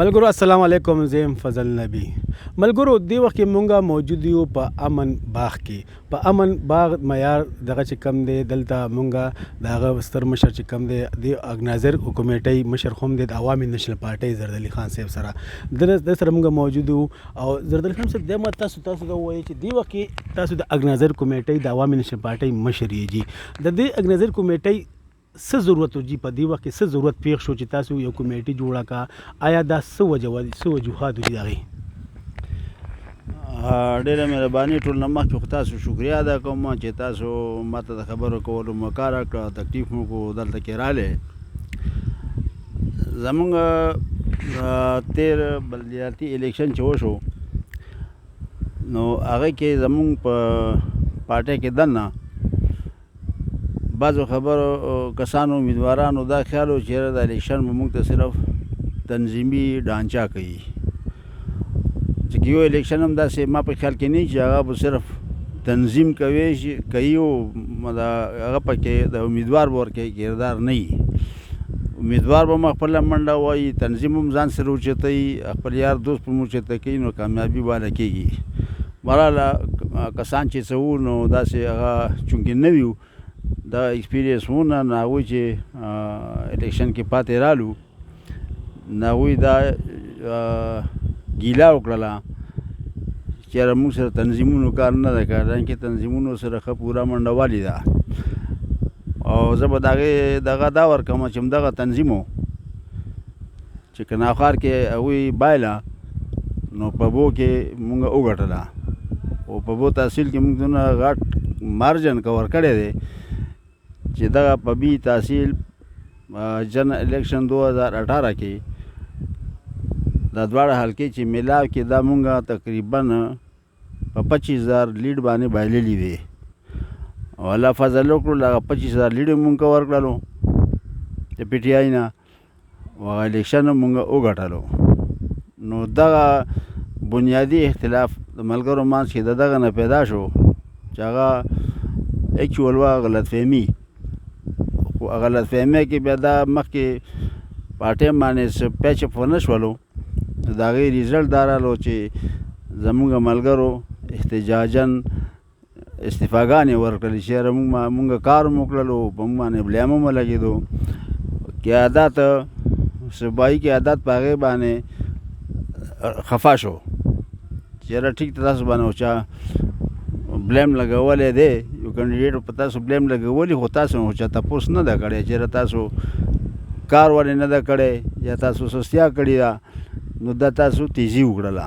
ملګرو السلام علیکم، زه فضل نبی. ملګرو دی وخت کې مونږه موجود یو په امن باغ کې. په امن باغ معیار دغه چې کم دی دلته مونږه دغه ستر مشر چې کم دی د اګنایزر کمیټې مشر هم د عوامي نېشنل پارټي زردالي خان صاحب سره د سره مونږه موجود یو او زردالي خان صاحب د تاسو ته وایي چې دی وخت کې تاسو د اګنایزر کمیټې د عوامي نېشنل پارټي مشر یې جی د دې اګنایزر کمیټې څه ضرورت وجي په دې وخت کې څه ضرورت پیښ شو چې تاسو یو کمیټي جوړه کا آیا دا څه وجوهات دي دغه ډېره مهرباني ټول نه مخکې تاسو شکریا ادا کوم چې تاسو ماته د خبرو کولو موقع راکړه تکلیف مو کو دلته کې راغلی زمونږ تیر بلدیاتي الیکشن چې وشو نو هغه کې زمونږ په پارټۍ کې دننه بعضو خبرو کسانو امیدوارانو دا خیال و چې د الیکشن به موږ ته صرف تنظیمي ډانچه کوي چې یو الیکشن هم داسې ما په خیال کې نه چې هغه به صرف تنظیم کوي او هغه پکې د امیدوار به ورکوي کردار نه وي. امیدوار به خپله منډه وایي، تنظیم هم ځان سره اوچتوي، خپل یار دوست په مو اوچته کوي، نو کامیابي واله کېږي. بهرحاله کسان چې څه وو نو داسې هغه چونکې نه وي دا ایکسپیرینس مو نه هغوی چې الیکشن کې پاتې رالو نو هغوی دا ګیله وکړله چې یاره موږ سره تنظیمونو کار نه دی کړی، حالانکې تنظیمونو سره ښه پوره منډه والې ده. او زه به د هغې دغه دا ورکوم چې همدغه تنظیم و چې کناخار کې هغوی بایله نو په بو کې مونږ وګټله او په بو تحصیل کې مونږ دونه غټ مارجن کور کړی دی چې دغه په بي تحصیل جن الیکشن 2018 کې دا دواړه حلقې چې میلاو کې دا مونږه تقریبا په 25,000 لیډ باندې بایللي وي او الله فضل وکړو هغه 25,000 لیډ مونږ کور کړلو د پی ټي آی نه او هغه الیکشن مونږ وګټلو. نو دغه بنیادي اختلاف د ملګرو منځ کې دغه نه پیدا شو چې هغه ایکچوال وا غلط فهمي خو غلط فهمي کې بیا دا مخکې پارټۍ باندې پیچ اپ ونه شولو د هغې ریزلټ دا رالو چې زموږ ملګرو احتجاجاً استعفاګانې ورکړلې چې یاره مونږ کار هم وکړلو په مونږ باندې بلیم هم ولګېدو قیادت صوبایي قیادت په هغې باندې خفه شو چې یاره ټیک ته تاسو باندې چا بلیم لګولی دی یو کینډیډیټ په تاسو بلیم لګولی خو تاسو نو چا تپوس نه ده کړی چې یاره تاسو کار ولې نه ده کړی یا تاسو سستیا کړې ده نو دا تاسو تیزي وکړله.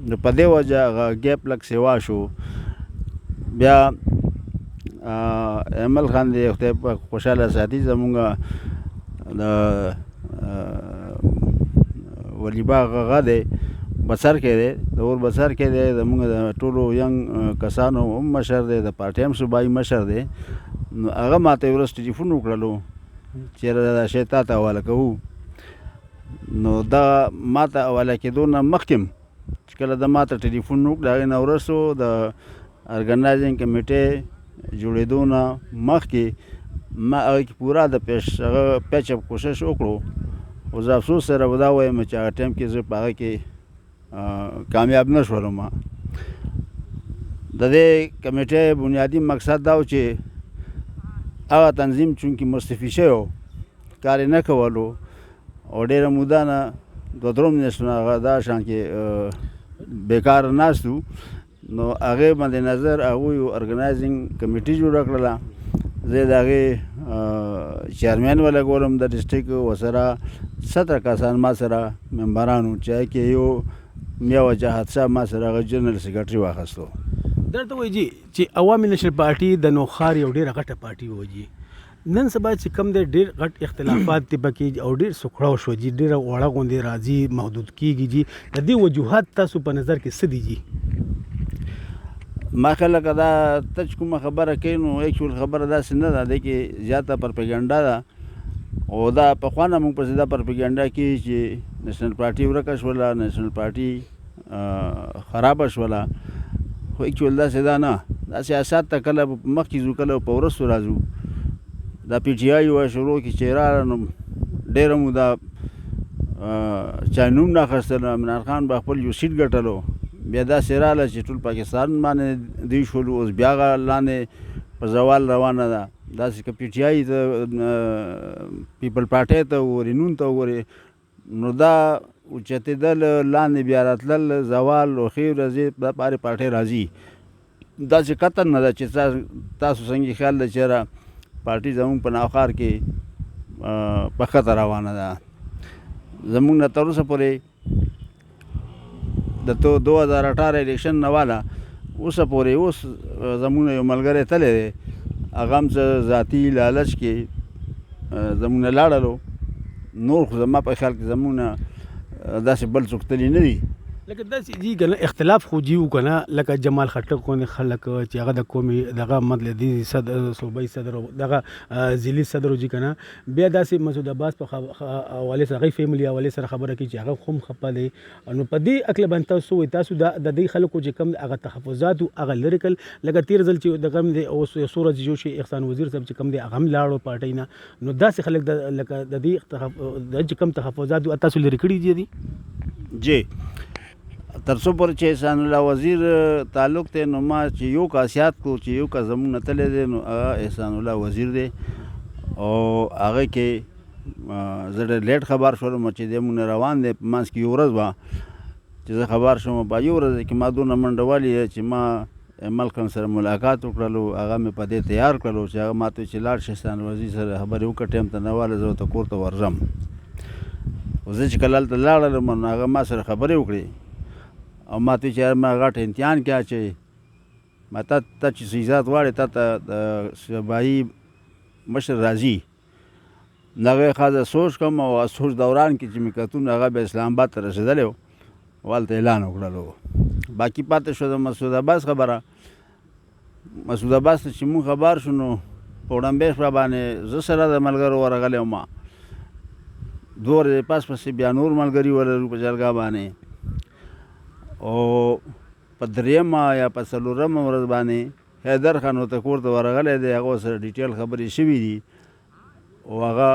نو په دې وجه هغه ګیپ لږ سیوا شو. بیا ایمل خان دی خدای پاک خوشحاله ساتي زمونږ د ولی باغ هغه دی بسر کې دی د اور بسر کې دی زمونږ د ټولو ینګ کسانو هم مشر دی د پارټۍ هم صوبایي مشر دی. نو هغه ماته یو ورځ ټلیفون وکړلو چې دا شی تا ته حواله کوو. نو دا ماته حواله کېدو نه مخکې چې کله د ماته ټلیفون وکړ د هغې نه وروستو د ارګنایزینګ کمیټې جوړېدو نه مخکې ما هغه کې پوره د هغه پیچ اپ کوشش وکړو او زه افسوس سره به دا وایم چې هغه ټایم کې زه په هغه کې کامیاب نه شولم. د دې کمیټې بنیادي مقصد دا و چې هغه تنظیم چونکې مستعفي شوی و کار یې نه کولو او ډېره موده نه 2-3 میاشتونه هغه دا شان کې بیکار ناست و. نو هغې باندې نظر هغوی ارګنایزینګ کمیټي جوړه کړله. زه د هغې چیرمین ولګولم د ډسټرکټ ورسره 17 کسان ما سره ممبرانو چې هغې کې یو میا وجه حادثه ما سره هغه جنرال سیکرټري واخیستو. درته وایي جي چې عوامي نېشنل پارټي د نوښار یو ډېره غټه پارټي وه جي. نن سبا چې کم دی ډېر غټ اختلافات دي پکې او ډېر سوکړاو شو جي، ډېره وړه غوندې راځي محدود کېږي جي. د دې وجوهات تاسو په نظر کې څه دي جي؟ ما خیال لکه دا ته چې کومه خبره کوي نو ایکچوال خبره داسې نه ده، دی کې زیاته پرپګنډا ده او دا پخوا نه موږ پسې دا پرپګنډا کېږي چې نیشنل پارټي ورکه شوله، نیشنل پارټي خرابه شوله. خو ایکچوال داسې دا نه، دا سیاست ته کله مخکې ځو کله په وروستو راځو. دا پی ټي آی وه شروع کې چې راغله نو ډېره موده چا نوم نه اخیستل. عمران خان به خپل یو سیټ ګټلو، بیا داسې راغله چې ټول پاکستان باندې دوی شولو. اوس بیا هغه لاندې په زوال روانه ده. داسې که پی ټي آی ته پیپل پارټۍ ته وګورې، نون ته وګورې، نو دا اوچتېدل لاندې بیا راتلل زوال او ښې ورځې دا پارې پارټۍ راځي. داسې قطعا نه ده چې تاسو څنګه خیال ده چې یاره پارټي زمونږ په نوښار کې په خطر روانه ده. زمونږ نه تر اوسه پورې د 2018 الیکشن نه واله اوسه پورې اوس زمونږ یو ملګری تللی دی، هغه هم څه ذاتي لالچ کې زمونږ نه لاړلو. نور خو زما په خیال کې زمونږ نه داسې بل څوک تللی نه دي. لکه داسې جی کنه اختلاف خو جیو کنه، لکه جمال خټک غوندې خلک چې هغه د قومي دغه مطلب دی صوبایي صدر دغه ضلعي صدر جی کنه، بیا داسې مسعود عباس په حواله سره هغې فیملی حواله سره خبره کوي چې هغه خو هم خفه دی. نو په دې اکله باندې تاسو وایي تاسو د دې خلکو چې کوم هغه تحفظات او هغه لریکل لکه تیر ځل چې دغه دی او سورج جوشي احسان وزیر صاحب چې کوم دی هغه هم لاړو پارټۍ نه، نو داسې خلک لکه د دې چې کوم تحفظات تاسو لري کړي دي جی تر څو پورې چې احسان الله وزیر تعلق دی، نو ما چې یو خاصیت کو چې یو کا زمونږ نه تللی دی نو هغه احسان الله وزیر دی. او هغه کې زه ډېر لیټ خبر شولم چې دی مونږ نه روان دی. په منځ کې یو ورځ وه چې زه خبر شوم، په یو ورځ کې ما دونه منډه والې چې ما ملکم سره ملاقات وکړلو، هغه مې په دې تیار کړلو چې هغه ما ته چې لاړ شي احسان وزیر سره خبرې وکړه، ټایم ته نه واله زه ورته کور ته ورځم. خو زه چې کله هلته لاړلم نو هغه ما سره خبرې وکړې او ما ته چې ما غټ امتحان کې اچوي، ما ته چې عزت غواړې تا ته د صوبایي مشر راځي. نو هغې ښه سوچ کوم او سوچ دوران کې چې مې کتون هغه بیا اسلام آباد ته رسېدلی و، هلته اعلان وکړلو. باقي پاتې شو د مسعود عباس خبره. مسعود عباس ته چې مونږ خبر شو نو په وړاندې شپه باندې زه سره د ملګرو ورغلی وم، 2 ورځې پس پسې بیا نور ملګري ولرو په جرګه باندې. او په 3مه یا په 4مه ورځ باندې حیدر خان ورته کور ته ورغلی دی، هغه سره ډیټیل خبرې شوي دي او هغه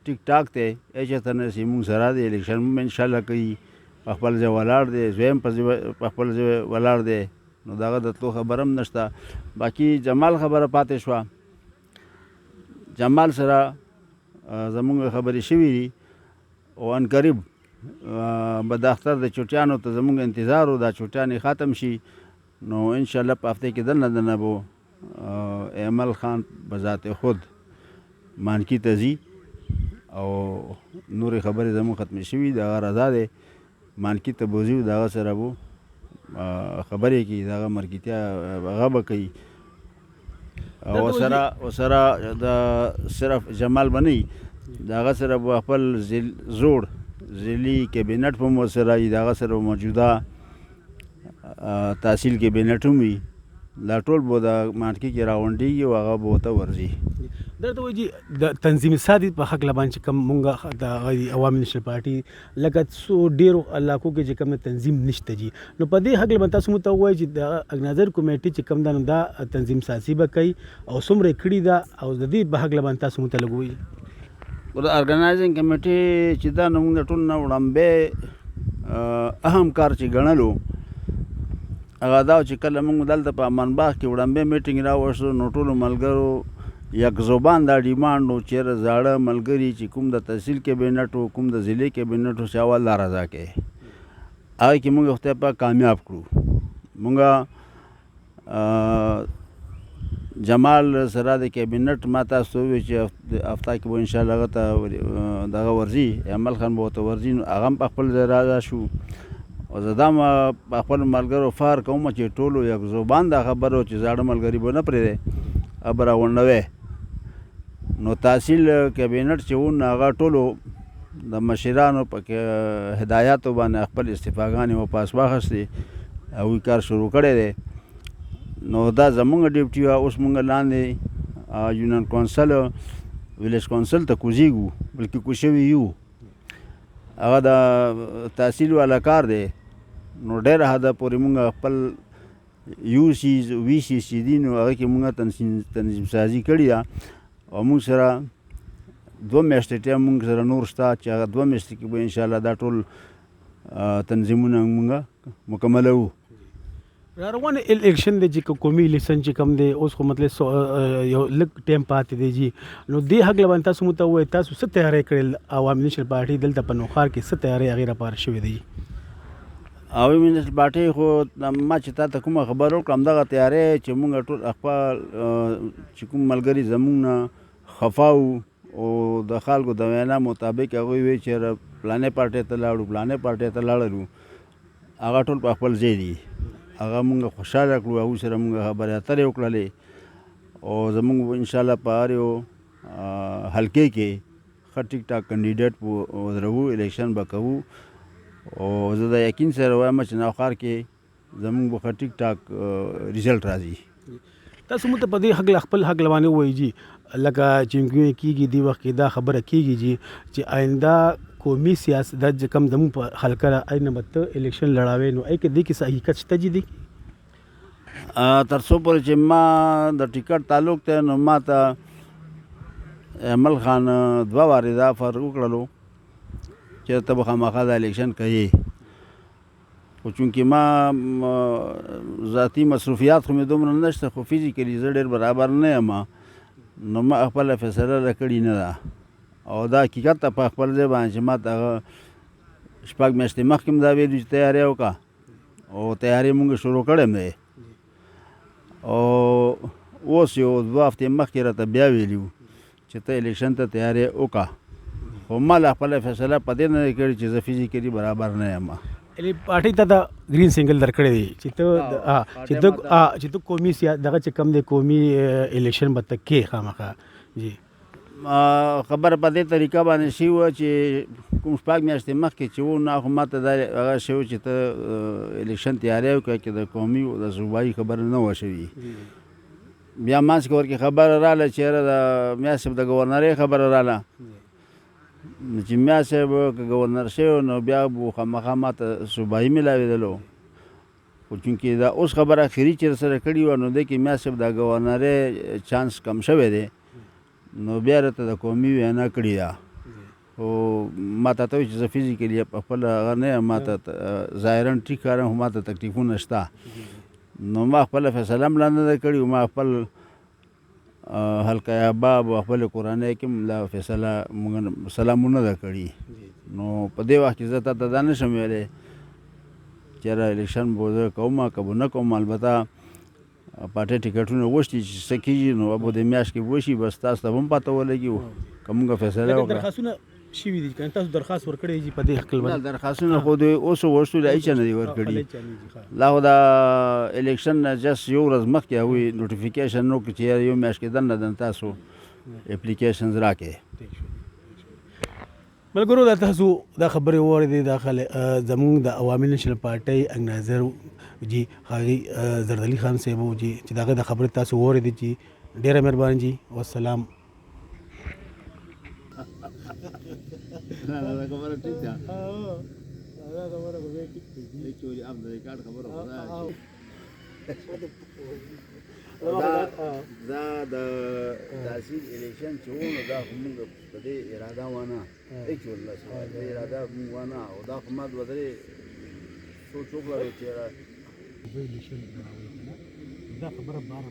ټیک ټاک دی، هېچېرته نه چې مونږ سره دی. الیکشن هم انشاءالله کوي، په خپل ځای ولاړ دی، زوی هم په خپل ځای ولاړ دی، نو د هغه د تلو خبره هم نشته. باقي جمال خبره پاتې شوه، جمال سره زمونږ خبرې شوي دي او عنقریب به د اختر د چوټیانو ته زمونږ انتظار و، دا چوټیانې ختم شي نو انشاءالله په هفته کې دننه به ایمل خان بذات خود مانکي ته ځي او نورې خبرې زمونږ ختمې شوي د هغه رضا دی، مانکي ته به ځي، د هغه سره به خبرې کوي، د هغه مرګتیا هغه به کوي. او سره د صرف جمال به نه وي، د هغه سره به خپل زوړ ضلعي کابینټ هم ورسره وي، د هغه سره موجوده تحصیل کابینټ هم وي، دا ټول به د مانکي کې راغونډېږي او هغه به ورته ورځي. درته وایي چې د تنظیم سازي په حق باندې چې کوم مونږ د عوامي نیشنل پارټي لکه څو ډېرو علاقو کې چې کوم تنظیم نشته جي، نو په دې حق باندې تاسو مته وایي چې د اګنازر کمیټې چې کوم دا تنظیم سازي به کوي او څومره کړي ده او د دې په حق باندې تاسو مته لګوي. ارګنایزینګ کمیټې چې دا نو موږ د ټول نه وړاندې اهم کار چې ګڼلو هغه دا چې کله موږ دلته په امان باغ کې وړاندې میټینګ راوښتو نو ټولو ملګرو یک زبان دا ډیمانډ و چې زاړه ملګري چې کوم د تحصیل کابینټ و کوم د ضلعي کابینټ و چې اول دا رضا کوي، هغه کې موږ خدای پاک کامیاب کړو. موږ جمال سره د کابینټ ما تاسو وویل چې هفته کې به انشاءالله هغه ته دغه ورځي، عمل خان به ورته ورځي، نو هغه هم په خپل ځای راضا شو. او زه دا په خپل ملګرو فار کوم چې ټولو یک زبان دا خبره چې زاړه ملګري به نه پرېږدی به راغونډوی. نو تحصیل کابینټ چې و نو هغه ټولو د مشرانو په هدایاتو باندې خپل استعفاګانې واپس واخیستې، هغوی کار شروع کړی دی. نو دا زمونږ ډیوټي وه. اوس مونږ لاندې یونین کونسل ویلیج کونسل ته کوزیږو، بلکې کوز شوي یو، هغه د تحصیل والا کار دی. نو ډېره حده پورې مونږ خپل یو سیز وي سیز چې دي نو هغه کې مونږ تنظیم سازي کړې ده او مونږ سره 2 میاشتې ټایم موږ سره نور شته چې هغه 2 میاشتې کې به انشاءالله دا ټول تنظیمونه موږ مکملوو. را روان الیکشن دی چې قومي الیکشن چې کوم دی اوس خو مطلب یو لږ ټایم پاتې دی جی نو دې حق لبان تاسو مو ته ووایي تاسو څه تیاری کړل عوامي نیشنل پارټي دلته په نوښار کې څه تیاری هغې راپاره شوې دی؟ عوامي نیشنل پارټي خو ما چې تا ته کومه خبر وکړم دغه تیاری چې موږ ټول خپل چې کوم ملګري زموږ نه خفا وو او د خلکو د وینا مطابق هغوی وایي چې پلانې پارټۍ ته لاړو پلانې پارټۍ ته لاړلو هغه ټول په خپل ځای دي. هغه موږ خوشحاله کړو هغوی سره موږ خبرې اترې وکړلې او زموږ انشاءالله په هر یو حلقې کې ښه ټیک ټاک کینډیډیټ ودرو الیکشن به کوو او زه د یقین سره وایم چې نوښار کې زموږ به ښه ټیک ټاک ریزلټ راځي. تاسو مو ته په دې حق خپل حق لبانې ووایي جی لکه چې کېږي دې وخت کې دا خبره کېږي جی چې آینده قومي سیاست دا چې کوم زموږ په حلقه رااینه به ته الیکشن لړاوې نو ای کې دې کې څه حقیقت شته جی دی؟ تر څو پورې چې ما د ټیکټ تعلق دی نو ما ته عمل خان 2 وارې دا فرق وکړلو چې ته به خامخا د الیکشن کوې خو چونکې ما ذاتي مصروفیات خو مې دومره نشته خو فزیکلي زه ډېر برابر نه یم نو ما خپله فیصله راکړې نه ده او دا حقیقت ته په خپل ځای باندې چې ما ته هغه 6 میاشتې مخکې هم دا ویلي چې تیاری وکړه او تیاری مونږ شروع کړی هم دی او اوس یو 2 هفتې مخکې راته بیا ویلي وو چې ته الیکشن ته تیاری وکړه خو ما لا خپله فیصله په دې نه دی کړې چې زه فزیکلي برابر نه یم. پارټۍ ته د ګرین سنګل درکړی دی چې ته قومي دغه چې کوم دی قومي الیکشن به ته کې خامخا جی خبره په دې طریقه باندې شوې وه چې کوم 6 میاشتې مخکې چې و نه خو ما ته دا هغه شوی چې ته الیکشن تیاری وکړه چې د قومي او د صوبایي خبره نه وه شوې. بیا منځ کې ورکې خبره راغله چې یاره د میا صاحب د ګورنرۍ خبره راغله چې میا صاحب که ګورنر شوی نو بیا به خامخا ما ته صوبایي میلاوېدلو خو چونکې دا اوس خبره اخري چې راسره کړې وه نو دی کې میا صاحب د ګورنرۍ چانس کم شوی دی نو بیا راته د قومي وینا کړې ده خو ما ته ته وایي چې زه فزیکلي په خپل هغه نه یم ما ته ظاهرا ټیک کارم خو ما ته تکلیفونه شته نو ما خپله فیصله هم لا نه ده کړې ما خپل حلقه احباب او خپل کورنۍ کې هم دا فیصله موږ سلامونه ده کړي نو په دې وخت کې زه تا ته دا نشم ویلی چې یاره الیکشن به زه کوم که به نه کوم البته پارټۍ ټیکټونه وشتي چې څه کېږي نو به د میاشت کې وشي بس تاسو ته به هم پته ولګي که موږ فیصله وکړه. درخواستونه شوي دي که تاسو درخواست ورکړی دي په دې حق نه درخواستونه خو د اوس وشتو د هېچا نه دي ورکړي لا خو د الیکشن نه جست یو ورځ مخکې هغوی نوټیفیکیشن وکړي چې یو میاشت کې دننه دن تاسو اپلیکیشنز راکړئ. ملګرو دا تاسو دا خبرې واورېدې دا زموږ د عوامي نیشنل پارټۍ انګنایزر جی هغې زردالي خان صاحب و جی چې د هغه د خبرې تاسو واورېدې جی ډېره مهرباني جی والسلام. دا د تحصیل الیکشن چې و نو دا خو مونږ په دې اراده ونه هېڅ والله د اراده مونږ ونه او دا خو ما دوه درې سوچ وکړلو چې دا خبره بار